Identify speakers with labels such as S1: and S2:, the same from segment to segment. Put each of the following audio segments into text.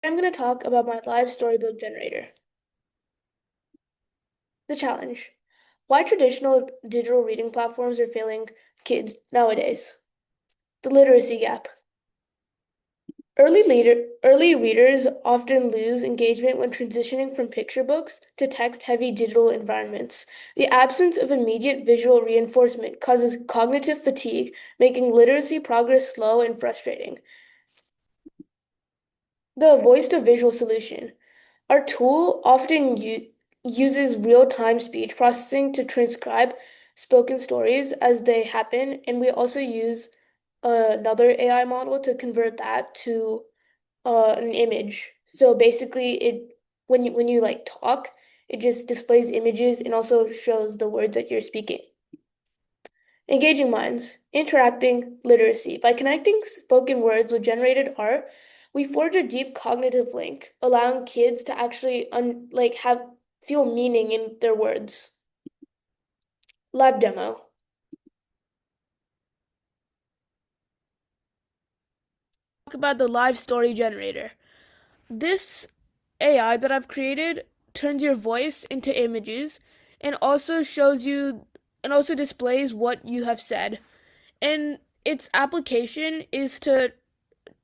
S1: I'm going to talk about my live storybook generator. The challenge. Why traditional digital reading platforms are failing kids nowadays. The literacy gap. Early readers often lose engagement when transitioning from picture books to text-heavy digital environments. The absence of immediate visual reinforcement causes cognitive fatigue, making literacy progress slow and frustrating. The voice-to-visual solution. Our tool often uses real-time speech processing to transcribe spoken stories as they happen, and we also use another AI model to convert that to an image. So basically, when you like talk, it just displays images and also shows the words that you're speaking. Engaging minds, interacting literacy. By connecting spoken words with generated art, we forge a deep cognitive link, allowing kids to actually feel meaning in their words. Live demo. Talk about the live story generator. This AI that I've created turns your voice into images and also shows you and also displays what you have said. And its application is to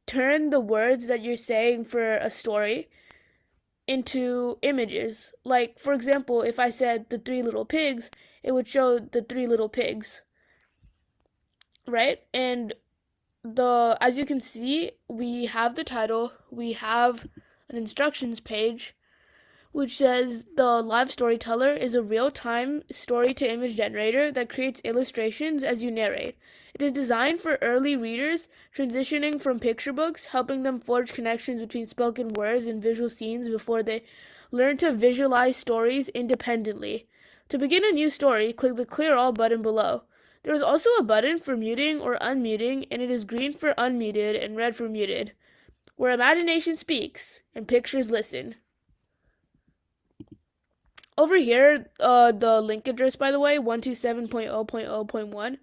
S1: turn the words that you're saying for a story into images. Like, for example, if I said the three little pigs, it would show the three little pigs, right? And as you can see, we have the title, we have an instructions page, which says the live storyteller is a real-time story-to-image generator that creates illustrations as you narrate. It is designed for early readers transitioning from picture books, helping them forge connections between spoken words and visual scenes before they learn to visualize stories independently. To begin a new story, click the Clear All button below. There is also a button for muting or unmuting, and it is green for unmuted and red for muted, where imagination speaks and pictures listen. Over here, the link address, by the way, 127.0.0.1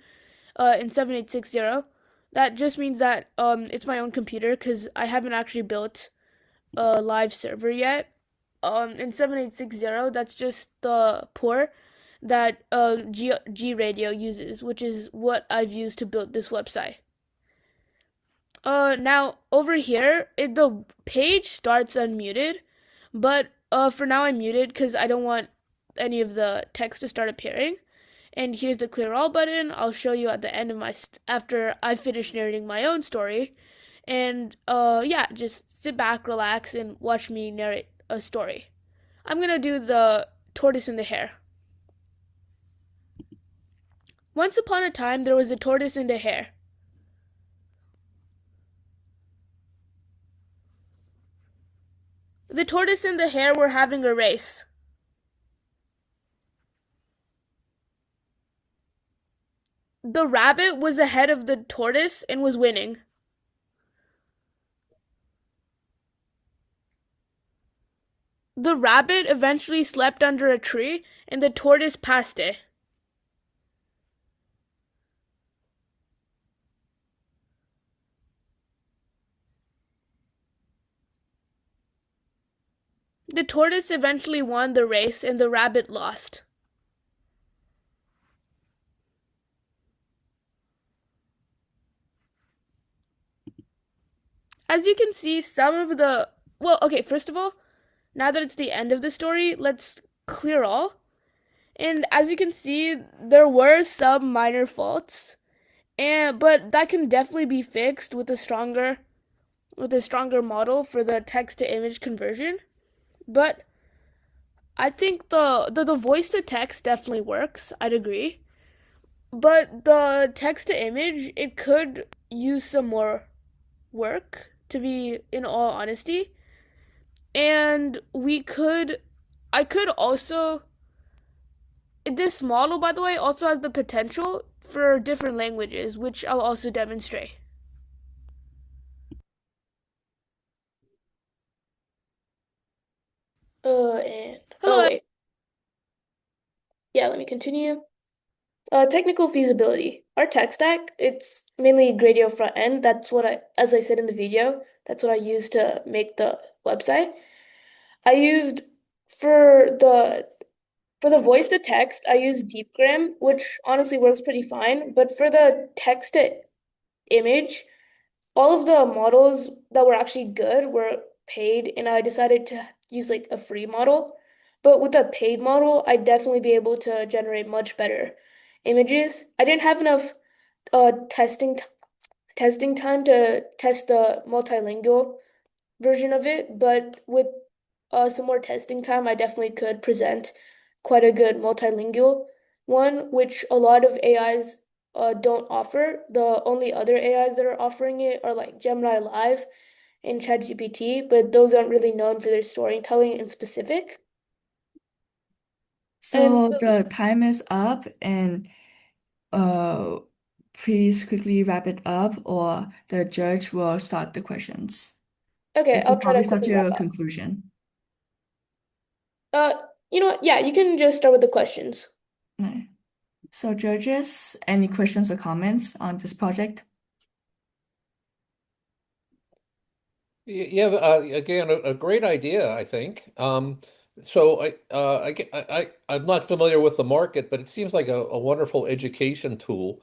S1: and 7860. That just means that it's my own computer because I haven't actually built a live server yet. In 7860, that's just the port that G Radio uses, which is what I've used to build this website. Now over here, the page starts unmuted, but for now I'm muted because I don't want any of the text to start appearing. And here's the clear all button. I'll show you at the end of after I finish narrating my own story. And yeah, just sit back, relax, and watch me narrate a story. I'm gonna do the tortoise and the hare. Once upon a time, there was a tortoise and a hare. The tortoise and the hare were having a race. The rabbit was ahead of the tortoise and was winning. The rabbit eventually slept under a tree, and the tortoise passed it. The tortoise eventually won the race, and the rabbit lost. As you can see, some of the... Well, okay, first of all, now that it's the end of the story, let's clear all. And as you can see, there were some minor faults, but that can definitely be fixed with a stronger model for the text to image conversion. But I think the voice to text definitely works. I'd agree. But the text to image, it could use some more work, to be in all honesty. And I could also, this model, by the way, also has the potential for different languages, which I'll also demonstrate. And
S2: Hello.
S1: wait. Yeah, let me continue. Technical feasibility. our tech stack, it's mainly Gradio front end. As I said in the video, that's what I used to make the website. I used for the for the voice to text, I used DeepGram, which honestly works pretty fine. But for the text to image, all of the models that were actually good were paid, and I decided to use like a free model. But with a paid model, I'd definitely be able to generate much better images. I didn't have enough testing time to test the multilingual version of it, but with some more testing time, I definitely could present quite a good multilingual one, which a lot of AIs don't offer. The only other AIs that are offering it are like Gemini Live and ChatGPT, but those aren't really known for their storytelling in specific. And
S2: So the time is up, and uh, please quickly wrap it up, or the judge will start the questions.
S1: okay,
S2: It
S1: I'll
S2: will
S1: try to
S2: probably start
S1: quickly wrap
S2: your
S1: up.
S2: conclusion.
S1: Uh, you know what? Yeah, you can just start with the questions.
S2: Right. So judges, any questions or comments on this project?
S3: Yeah, again, a great idea, I think. So I'm not familiar with the market, but it seems like a wonderful education tool.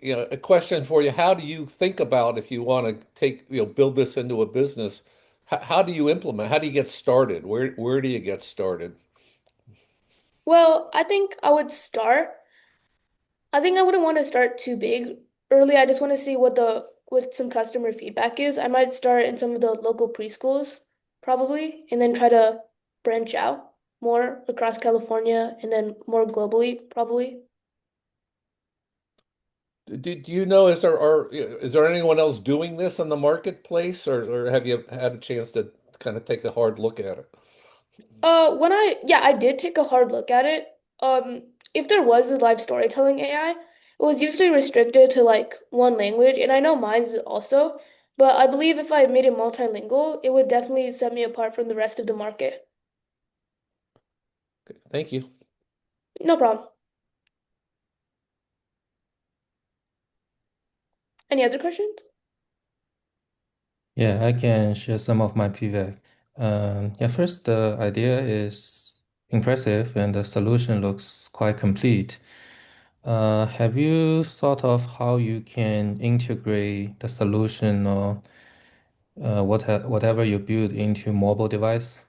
S3: You know, a question for you: how do you think about if you want to build this into a business? How do you implement? How do you get started? Where do you get started?
S1: Well, I think I wouldn't want to start too big early. I just want to see what some customer feedback is. I might start in some of the local preschools probably, and then try to branch out more across California and then more globally probably.
S3: Do you know, is there anyone else doing this in the marketplace, or have you had a chance to kind of take a hard look at it?
S1: Yeah, I did take a hard look at it. If there was a live storytelling AI, it was usually restricted to like one language, and I know mine is also, but I believe if I made it multilingual, it would definitely set me apart from the rest of the market.
S3: Okay, thank you.
S1: No problem. Any other questions?
S4: Yeah, I can share some of my feedback. Yeah, first, the idea is impressive and the solution looks quite complete. Have you thought of how you can integrate the solution or whatever you build into mobile device?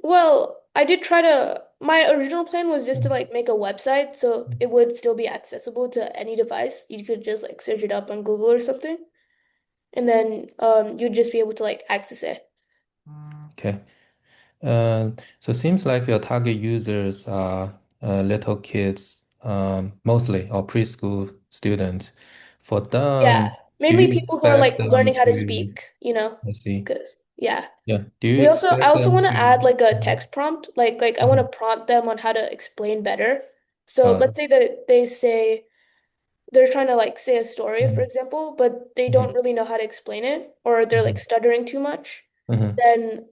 S1: Well, my original plan was just to like make a website so it would still be accessible to any device. You could just like search it up on Google or something, and then you'd just be able to like access it.
S4: Okay. So seems like your target users are little kids, mostly, or preschool students. For
S1: Yeah,
S4: them, do
S1: mainly
S4: you
S1: people who are
S4: expect
S1: like
S4: them
S1: learning how to
S4: to,
S1: speak, you know,
S4: I see.
S1: because yeah.
S4: Yeah. Do you
S1: I
S4: expect
S1: also
S4: them
S1: want to
S4: to,
S1: add like a
S4: Mhm.
S1: text prompt. Like I want
S4: Mhm.
S1: to prompt them on how to explain better. So
S4: Got it.
S1: let's say that they say they're trying to like say a story, for
S4: Mhm.
S1: example, but they don't
S4: Mhm.
S1: really know how to explain it, or they're like
S4: Mhm.
S1: stuttering too much.
S4: Mhm.
S1: Then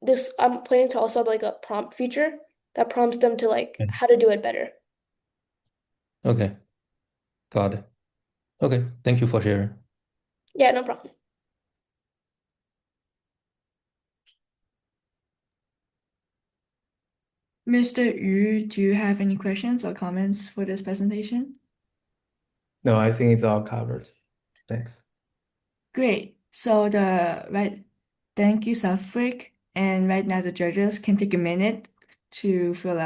S1: this I'm planning to also have like a prompt feature that prompts them to like
S4: Okay.
S1: how to do it better.
S4: Okay. Got it. Okay. Thank you for sharing.
S1: Yeah, no problem.
S2: Mr. Yu, do you have any questions or comments for this presentation?
S5: No, I think it's all covered. Thanks.
S2: Great. Thank you, Sathvik. And right now the judges can take a minute to fill out